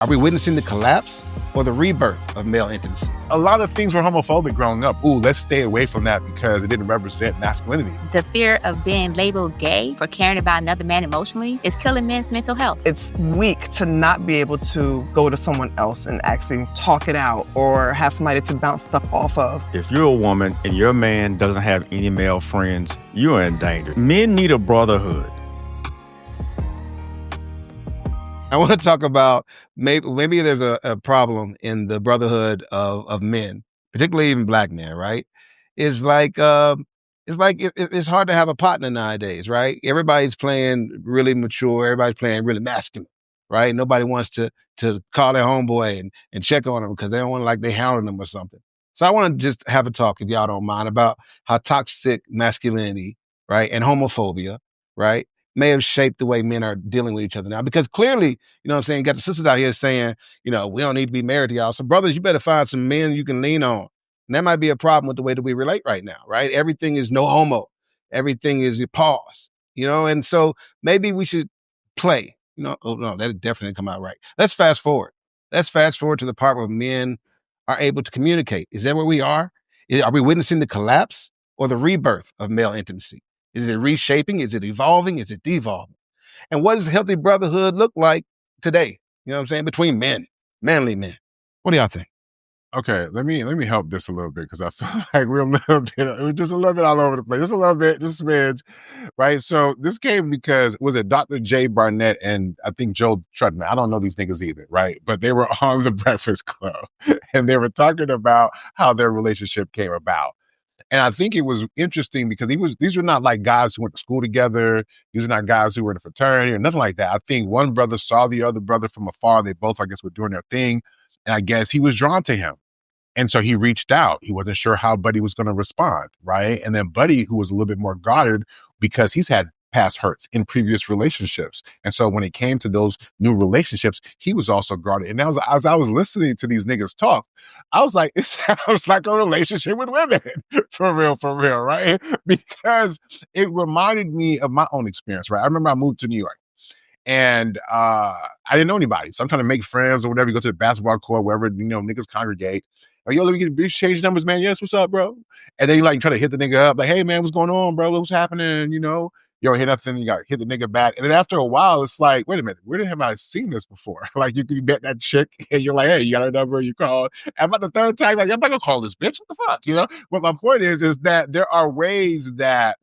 Are we witnessing the collapse or the rebirth of male intimacy? A lot of things were homophobic growing up. Ooh, let's stay away from that because it didn't represent masculinity. The fear of being labeled gay for caring about another man emotionally is killing men's mental health. It's weak to not be able to go to someone else and actually talk it out or have somebody to bounce stuff off of. If you're a woman and your man doesn't have any male friends, you're in danger. Men need a brotherhood. I want to talk about maybe there's a problem in the brotherhood of men, particularly even black men, right? It's like it's hard to have a partner nowadays, right? Everybody's playing really mature, everybody's playing really masculine, right? Nobody wants to call their homeboy and check on them because they don't want to like they hounding them or something. So I want to just have a talk, if y'all don't mind, about how toxic masculinity, right, and homophobia, right, may have shaped the way men are dealing with each other now. Because clearly, you know what I'm saying, you got the sisters out here saying, you know, we don't need to be married to y'all. So brothers, you better find some men you can lean on. And that might be a problem with the way that we relate right now, right? Everything is no homo. Everything is a pause, you know? And so maybe we should play, you know, oh no, that definitely didn't come out right. Let's fast forward. Let's fast forward to the part where men are able to communicate. Is that where we are? Are we witnessing the collapse or the rebirth of male intimacy? Is it reshaping? Is it evolving? Is it devolving? And what does healthy brotherhood look like today? You know what I'm saying? Between men, manly men. What do y'all think? Okay, let me help this a little bit because I feel like we're just a little bit all over the place. Just a little bit, just a smidge, right? So this came because, was it Dr. J. Barnett and I think Joe Trudman? I don't know these niggas either, right? But they were on the Breakfast Club and they were talking about how their relationship came about. And I think it was interesting because these were not like guys who went to school together. These are not guys who were in a fraternity or nothing like that. I think one brother saw the other brother from afar. They both, I guess, were doing their thing. And I guess he was drawn to him. And so he reached out. He wasn't sure how Buddy was going to respond, right? And then Buddy, who was a little bit more guarded because he's had past hurts in previous relationships. And so when it came to those new relationships, he was also guarded. And as I was listening to these niggas talk, I was like, it sounds like a relationship with women. For real, right? Because it reminded me of my own experience, right? I remember I moved to New York. And I didn't know anybody. So I'm trying to make friends or whatever. You go to the basketball court, wherever, you know, niggas congregate. Like, yo, let me get exchange numbers, man. Yes, what's up, bro? And then you like try to hit the nigga up. Like, hey, man, what's going on, bro? What's happening? You know, you don't hit nothing. You got to hit the nigga back. And then after a while, it's like, wait a minute. Where have I seen this before? Like, you met that chick and you're like, hey, you got a number, you call. And about the third time, like, I'm not going to call this bitch. What the fuck? You know? But my point is that there are ways that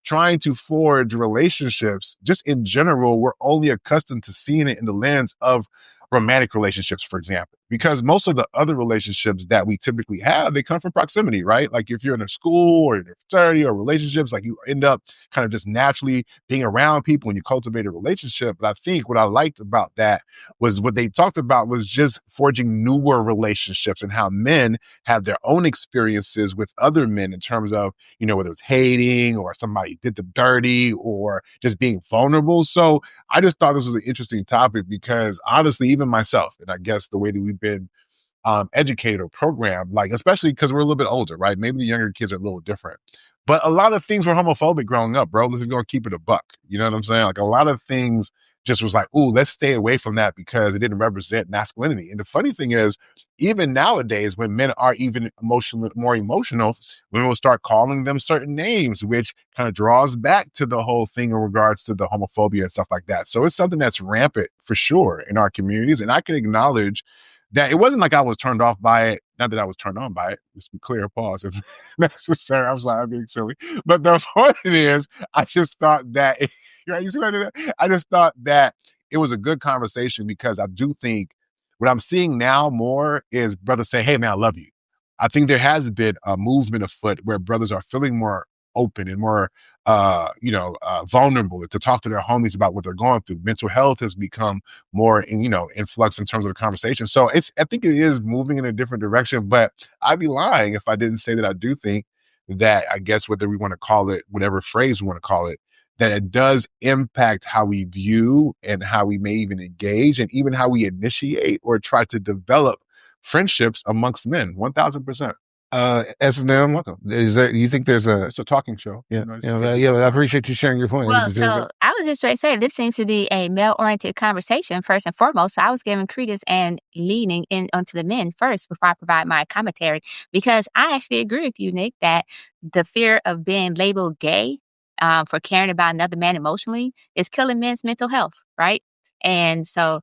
trying to forge relationships, just in general, we're only accustomed to seeing it in the lens of romantic relationships, for example, because most of the other relationships that we typically have, they come from proximity, right? Like if you're in a school or in a fraternity or relationships, like you end up kind of just naturally being around people and you cultivate a relationship. But I think what I liked about that was what they talked about was just forging newer relationships and how men have their own experiences with other men in terms of, you know, whether it's hating or somebody did them dirty or just being vulnerable. So I just thought this was an interesting topic because honestly, even myself, and I guess the way that we've been educated or programmed, like especially because we're a little bit older, right? Maybe the younger kids are a little different. But a lot of things were homophobic growing up, bro. Let's go keep it a buck. You know what I'm saying? Like a lot of things just was like, ooh, let's stay away from that because it didn't represent masculinity. And the funny thing is, even nowadays, when men are even more emotional, women will start calling them certain names, which kind of draws back to the whole thing in regards to the homophobia and stuff like that. So it's something that's rampant for sure in our communities. And I can acknowledge that it wasn't like I was turned off by it. Not that I was turned on by it. Just to be clear, pause if necessary. I'm sorry, I'm being silly. But the point is, I just thought that, right, you see what I did? I just thought that it was a good conversation because I do think what I'm seeing now more is brothers say, hey, man, I love you. I think there has been a movement afoot where brothers are feeling more open and more, vulnerable to talk to their homies about what they're going through. Mental health has become more, in flux in terms of the conversation. So I think it is moving in a different direction, but I'd be lying if I didn't say that I do think that, I guess, whether we want to call it, whatever phrase we want to call it, that it does impact how we view and how we may even engage and even how we initiate or try to develop friendships amongst men, 1000%. S&M, Welcome. you think there's a... It's a talking show. Yeah, You know, I appreciate you sharing your point. Well, so I was just trying to say this seems to be a male-oriented conversation first and foremost. So I was giving credence and leaning in onto the men first before I provide my commentary, because I actually agree with you, Nick, that the fear of being labeled gay for caring about another man emotionally is killing men's mental health, right? And so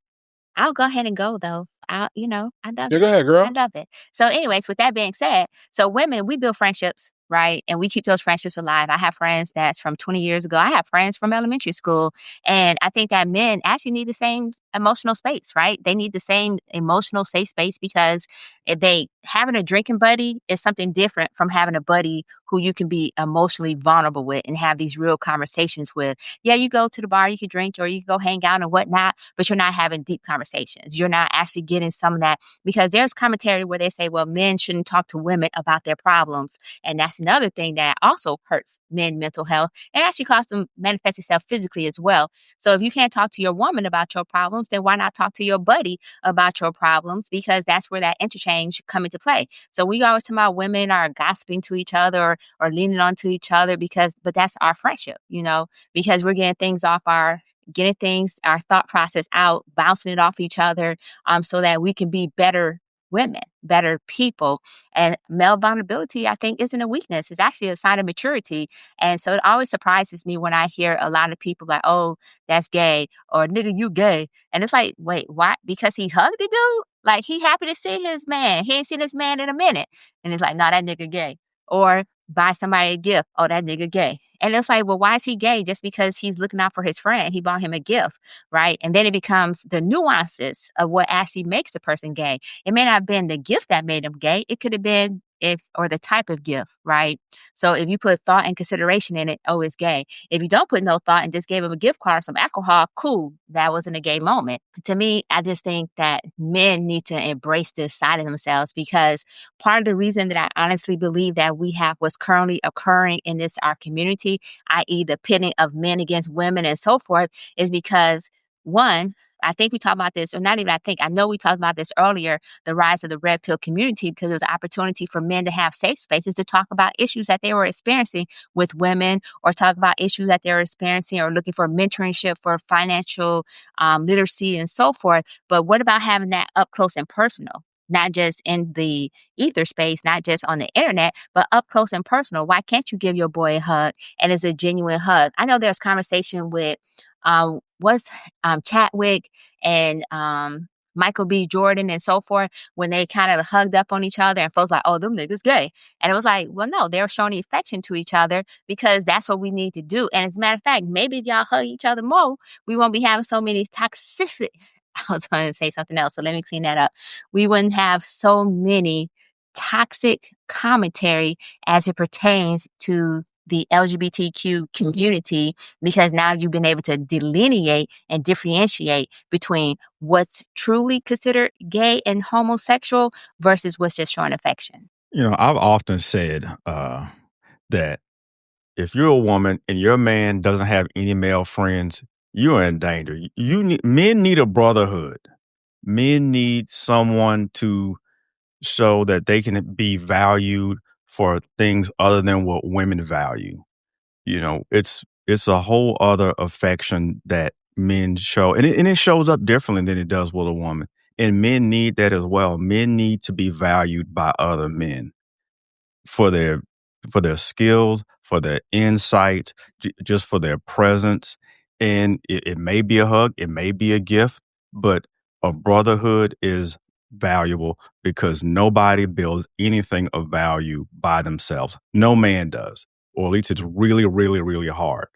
I'll go ahead and go though. I love Yeah, it. go ahead, girl. I love it. So anyways, with that being said, so women, we build friendships, right? And we keep those friendships alive. I have friends that's from 20 years ago. I have friends from elementary school. And I think that men actually need the same emotional space, right? They need the same emotional safe space, because if they having a drinking buddy is something different from having a buddy who you can be emotionally vulnerable with and have these real conversations with. Yeah, you go to the bar, you can drink, or you can go hang out and whatnot, but you're not having deep conversations. You're not actually getting some of that, because there's commentary where they say, well, men shouldn't talk to women about their problems. And that's another thing that also hurts men mental health and actually causes them manifest itself physically as well. So if you can't talk to your woman about your problems, then why not talk to your buddy about your problems? Because that's where that interchange come into play. So we always talk about women are gossiping to each other or leaning onto each other but that's our friendship, because we're getting our thought process out, bouncing it off each other, so that we can be better women, better people. And male vulnerability, I think, isn't a weakness. It's actually a sign of maturity. And so it always surprises me when I hear a lot of people like, oh, that's gay, or nigga, you gay. And it's like, wait, why? Because he hugged the dude? Like, he happy to see his man. He ain't seen his man in a minute. And it's like, no, that nigga gay. Or buy somebody a gift. Oh, that nigga gay. And it's like, well, why is he gay? Just because he's looking out for his friend. He bought him a gift, right? And then it becomes the nuances of what actually makes the person gay. It may not have been the gift that made him gay. It could have been or the type of gift, right? So if you put thought and consideration in it, oh, it's gay. If you don't put no thought and just gave him a gift card or some alcohol, cool, that wasn't a gay moment. To me, I just think that men need to embrace this side of themselves, because part of the reason that I honestly believe that we have what's currently occurring in our community, i.e. the pitting of men against women and so forth, is because, one, I think we talked about this, or not even I know we talked about this earlier, the rise of the red pill community, because it was an opportunity for men to have safe spaces to talk about issues that they were experiencing with women, or talk about issues that they were experiencing, or looking for mentorship for financial literacy and so forth. But what about having that up close and personal? Not just in the ether space, not just on the internet, but up close and personal. Why can't you give your boy a hug and it's a genuine hug? I know there's conversation with Chadwick and Michael B. Jordan and so forth, when they kind of hugged up on each other and folks like, oh, them niggas gay. And it was like, well, no, they're showing affection to each other, because that's what we need to do. And as a matter of fact, maybe if y'all hug each other more, we won't be having so many toxicity. I was going to say something else, so let me clean that up. We wouldn't have so many toxic commentary as it pertains to the LGBTQ community, because now you've been able to delineate and differentiate between what's truly considered gay and homosexual versus what's just showing affection. I've often said that if you're a woman and your man doesn't have any male friends, you're in danger. Men need a brotherhood. Men need someone to show that they can be valued for things other than what women value. It's a whole other affection that men show, and it shows up differently than it does with a woman. And men need that as well. Men need to be valued by other men for their skills, for their insight, just for their presence. And it may be a hug, it may be a gift, but a brotherhood is valuable, because nobody builds anything of value by themselves. No man does, or at least it's really, really, really hard.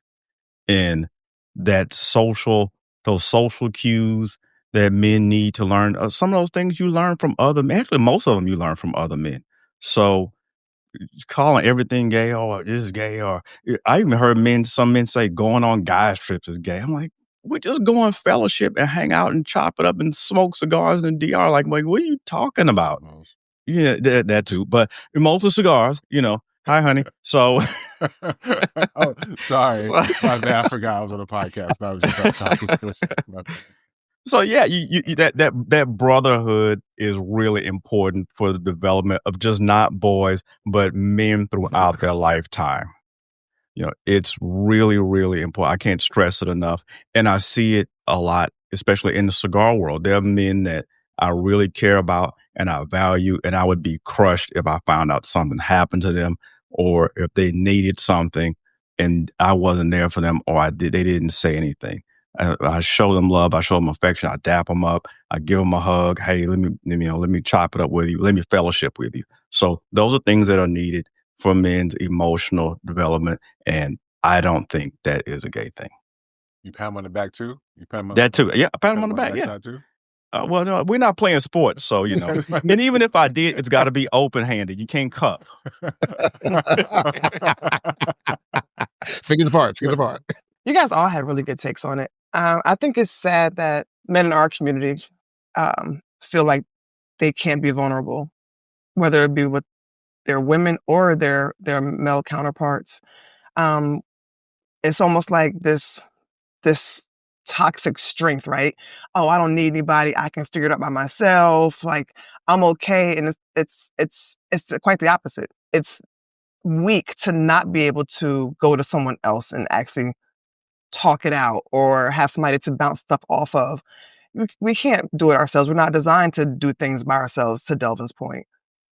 And those social cues that men need to learn, some of those things you learn from other men. Actually, most of them you learn from other men. So calling everything gay, or this is gay, or I even heard some men say going on guys trips is gay. I'm like, we're just going fellowship and hang out and chop it up and smoke cigars in the DR. Like, what are you talking about? That too, but mostly cigars, Hi, honey. So, oh, sorry, my bad. I forgot I was on a podcast. I was just talking to a second. So yeah, that brotherhood is really important for the development of just not boys, but men throughout their lifetime. It's really, really important. I can't stress it enough. And I see it a lot, especially in the cigar world. There are men that I really care about and I value, and I would be crushed if I found out something happened to them or if they needed something and I wasn't there for them or they didn't say anything. I show them love. I show them affection. I dap them up. I give them a hug. Hey, let me chop it up with you. Let me fellowship with you. So those are things that are needed for men's emotional development. And I don't think that is a gay thing. You pat him on the back too? You pat him on That too. Yeah, I pat him on the back. backside too? Well, no, we're not playing sports, so And even if I did, it's got to be open-handed. You can't cuff. Fingers apart. You guys all had really good takes on it. I think it's sad that men in our community feel like they can't be vulnerable, whether it be with their women or their male counterparts. It's almost like this toxic strength, right? Oh, I don't need anybody. I can figure it out by myself. Like I'm okay. And it's quite the opposite. It's weak to not be able to go to someone else and actually talk it out or have somebody to bounce stuff off of. We can't do it ourselves. We're not designed to do things by ourselves, to Delvin's point.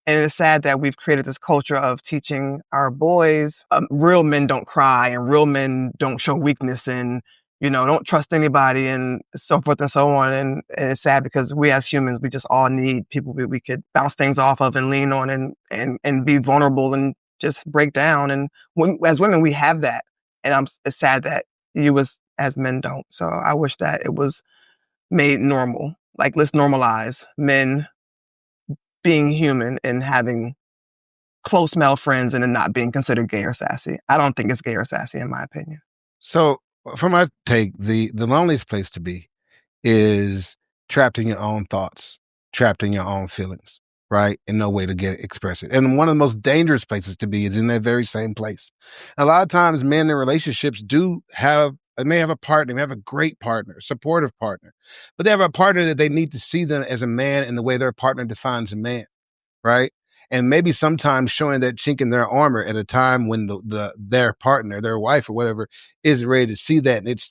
And it's sad that we've created this culture of teaching our boys real men don't cry and real men don't show weakness and, don't trust anybody and so forth and so on. And it's sad because we as humans, we just all need people we could bounce things off of and lean on and be vulnerable and just break down. And as women, we have that. And it's sad that you as men don't. So I wish that it was made normal. Like, let's normalize men being human and having close male friends and it not being considered gay or sassy. I don't think it's gay or sassy in my opinion. So for my take, the loneliest place to be is trapped in your own thoughts, trapped in your own feelings, right? And no way to express it. And one of the most dangerous places to be is in that very same place. A lot of times men in relationships may have a partner, may have a great partner, supportive partner, but they have a partner that they need to see them as a man in the way their partner defines a man, right? And maybe sometimes showing that chink in their armor at a time when their partner, their wife or whatever, isn't ready to see that, and it's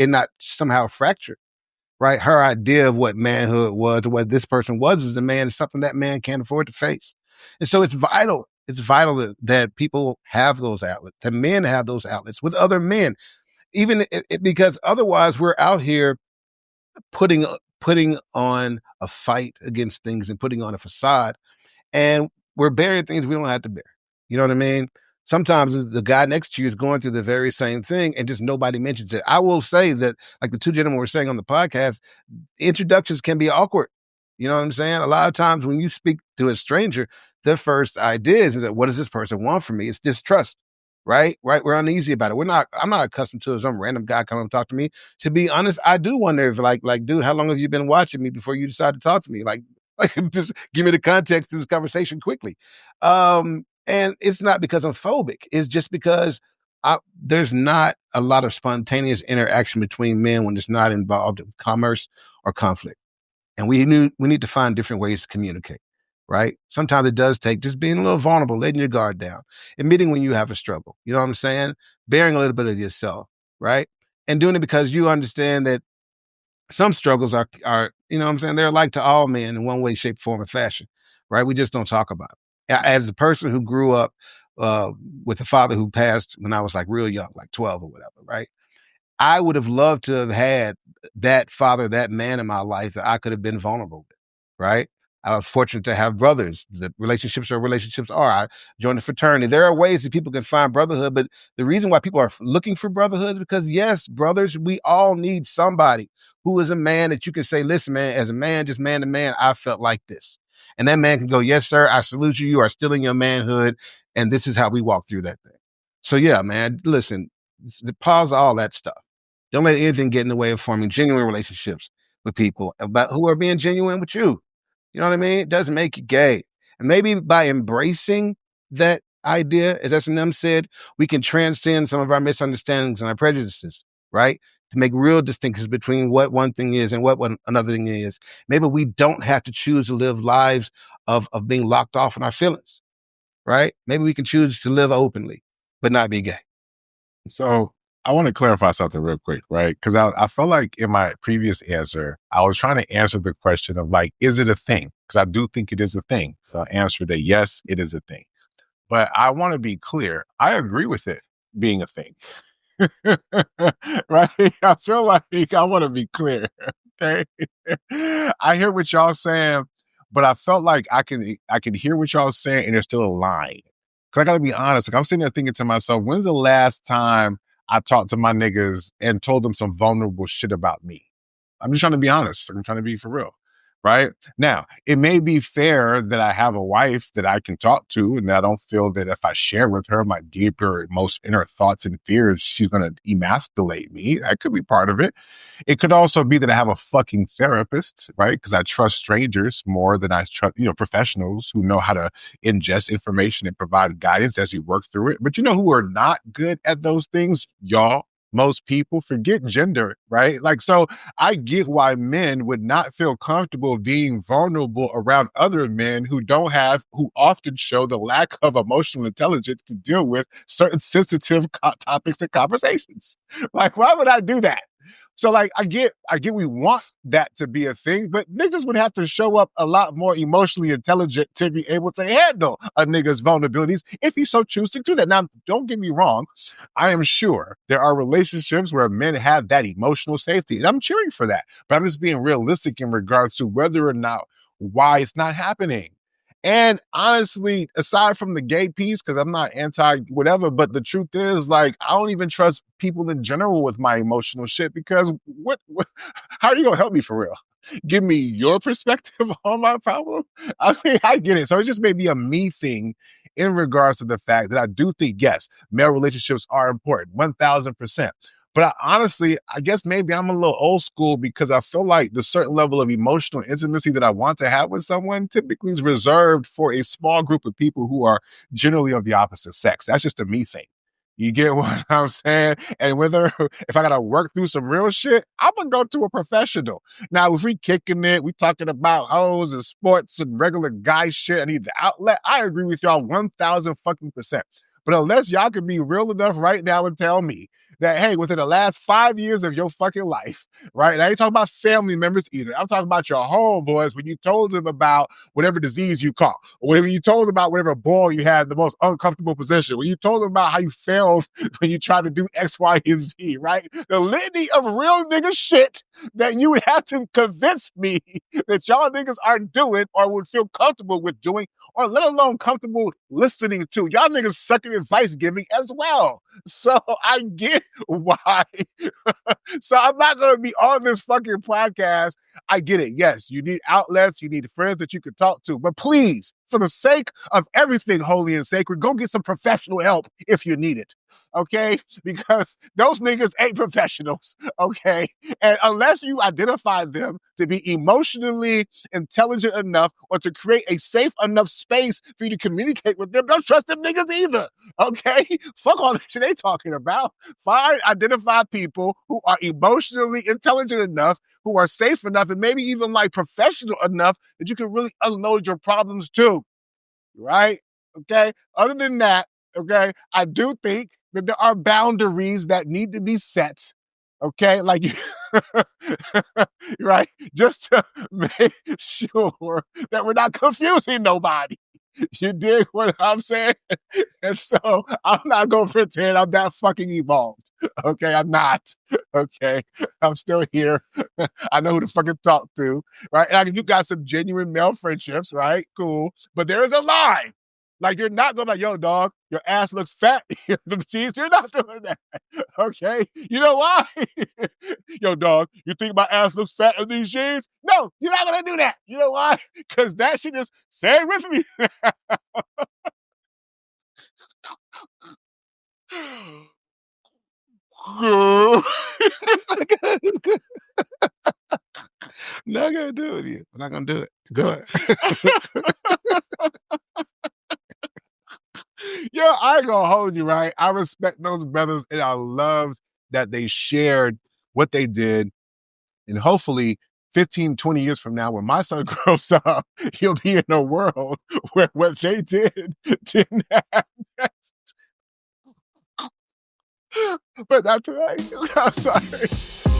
not somehow fractured, right? Her idea of what manhood was or what this person was as a man is something that man can't afford to face. And so it's vital. It's vital that people have those outlets, that men have those outlets with other men, even because otherwise we're out here putting on a fight against things and putting on a facade, and we're bearing things we don't have to bear. You know what I mean? Sometimes the guy next to you is going through the very same thing and just nobody mentions it. I will say that, like the two gentlemen were saying on the podcast, introductions can be awkward. You know what I'm saying? A lot of times when you speak to a stranger, their first idea is that, what does this person want from me? It's distrust, right? We're uneasy about it. I'm not accustomed to some random guy coming and talk to me. To be honest, I do wonder if like, dude, how long have you been watching me before you decide to talk to me? Like just give me the context to this conversation quickly. And it's not because I'm phobic. It's just because there's not a lot of spontaneous interaction between men when it's not involved with commerce or conflict. And we need to find different ways to communicate, right? Sometimes it does take just being a little vulnerable, letting your guard down, admitting when you have a struggle. You know what I'm saying? Bearing a little bit of yourself, right? And doing it because you understand that some struggles are, you know what I'm saying? They're like to all men in one way, shape, form, or fashion, right? We just don't talk about it. As a person who grew up with a father who passed when I was like real young, like 12 or whatever, right? I would have loved to have had that father, that man in my life that I could have been vulnerable with, right? I was fortunate to have brothers. The relationships are. I joined a fraternity. There are ways that people can find brotherhood, but the reason why people are looking for brotherhood is because, yes, brothers, we all need somebody who is a man that you can say, listen, man, as a man, just man to man, I felt like this. And that man can go, yes, sir, I salute you. You are still in your manhood. And this is how we walk through that thing. So yeah, man, listen, pause all that stuff. Don't let anything get in the way of forming genuine relationships with people about who are being genuine with you. You know what I mean? It doesn't make you gay. And maybe by embracing that idea, as S&M said, we can transcend some of our misunderstandings and our prejudices, right? to make real distinctions between what one thing is and what another thing is. Maybe we don't have to choose to live lives of being locked off in our feelings, right? Maybe we can choose to live openly, but not be gay. So I want to clarify something real quick, right? Because I felt like in my previous answer, I was trying to answer the question of like, is it a thing? Because I do think it is a thing. So I answered that, yes, it is a thing. But I want to be clear. I agree with it being a thing. Right? I feel like I want to be clear. Okay. I hear what y'all saying, but I felt like I can hear what y'all saying and there's still a line. Cause I gotta be honest. Like I'm sitting there thinking to myself, when's the last time I talked to my niggas and told them some vulnerable shit about me? I'm just trying to be honest. I'm trying to be for real. Right? Now, it may be fair that I have a wife that I can talk to and that I don't feel that if I share with her my deeper, most inner thoughts and fears, she's going to emasculate me. That could be part of it. It could also be that I have a fucking therapist, right? Because I trust strangers more than I trust, professionals who know how to ingest information and provide guidance as you work through it. But you know who are not good at those things? Y'all. Most people forget gender, right? Like, so I get why men would not feel comfortable being vulnerable around other men who often show the lack of emotional intelligence to deal with certain sensitive topics and conversations. Like, why would I do that? So like, I get we want that to be a thing, but niggas would have to show up a lot more emotionally intelligent to be able to handle a nigga's vulnerabilities if you so choose to do that. Now, don't get me wrong. I am sure there are relationships where men have that emotional safety, and I'm cheering for that. But I'm just being realistic in regards to whether or not why it's not happening. And honestly, aside from the gay piece, because I'm not anti whatever, but the truth is, like, I don't even trust people in general with my emotional shit because how are you gonna help me for real? Give me your perspective on my problem? I mean, I get it. So it just may be a me thing in regards to the fact that I do think, yes, male relationships are important, 1000%. But I guess maybe I'm a little old school because I feel like the certain level of emotional intimacy that I want to have with someone typically is reserved for a small group of people who are generally of the opposite sex. That's just a me thing. You get what I'm saying? And if I gotta work through some real shit, I'm gonna go to a professional. Now, if we kicking it, we talking about hoes and sports and regular guy shit, I need the outlet. I agree with y'all 1000%. But unless y'all can be real enough right now and tell me that, hey, within the last 5 years of your fucking life, right? And I ain't talking about family members either. I'm talking about your homeboys when you told them about whatever disease you caught, or whatever you told them about whatever ball you had in the most uncomfortable position, when you told them about how you failed when you tried to do X, Y, and Z, right? The litany of real nigga shit that you would have to convince me that y'all niggas are doing or would feel comfortable with doing, or let alone comfortable listening to. Y'all niggas sucking advice giving as well. So I get why. So I'm not going to be on this fucking podcast. I get it. Yes, you need outlets. You need friends that you can talk to. But please, for the sake of everything holy and sacred, go get some professional help if you need it. Okay? Because those niggas ain't professionals. Okay? And unless you identify them to be emotionally intelligent enough or to create a safe enough space for you to communicate with them, don't trust them niggas either. Okay? Fuck all the shit they talking about. Find, identify people who are emotionally intelligent enough, who are safe enough, and maybe even like professional enough that you can really unload your problems too. Right? Okay? Other than that, okay, I do think that there are boundaries that need to be set. Okay? Like, right? Just to make sure that we're not confusing nobody. You dig what I'm saying? And so I'm not going to pretend I'm that fucking evolved. Okay, I'm not. Okay, I'm still here. I know who to fucking talk to, right? And you got some genuine male friendships, right? Cool. But there is a line. Like, you're not going like, yo, dog, your ass looks fat. The jeans, you're not doing that. Okay? You know why? Yo, dog, you think my ass looks fat in these jeans? No, you're not going to do that. You know why? Because that shit is, say it with me. Not gonna do it with you. I'm not gonna do it. Go ahead. Yo, I ain't gonna hold you, right? I respect those brothers and I love that they shared what they did. And hopefully 15, 20 years from now, when my son grows up, he'll be in a world where what they did didn't happen. But not tonight. I'm sorry.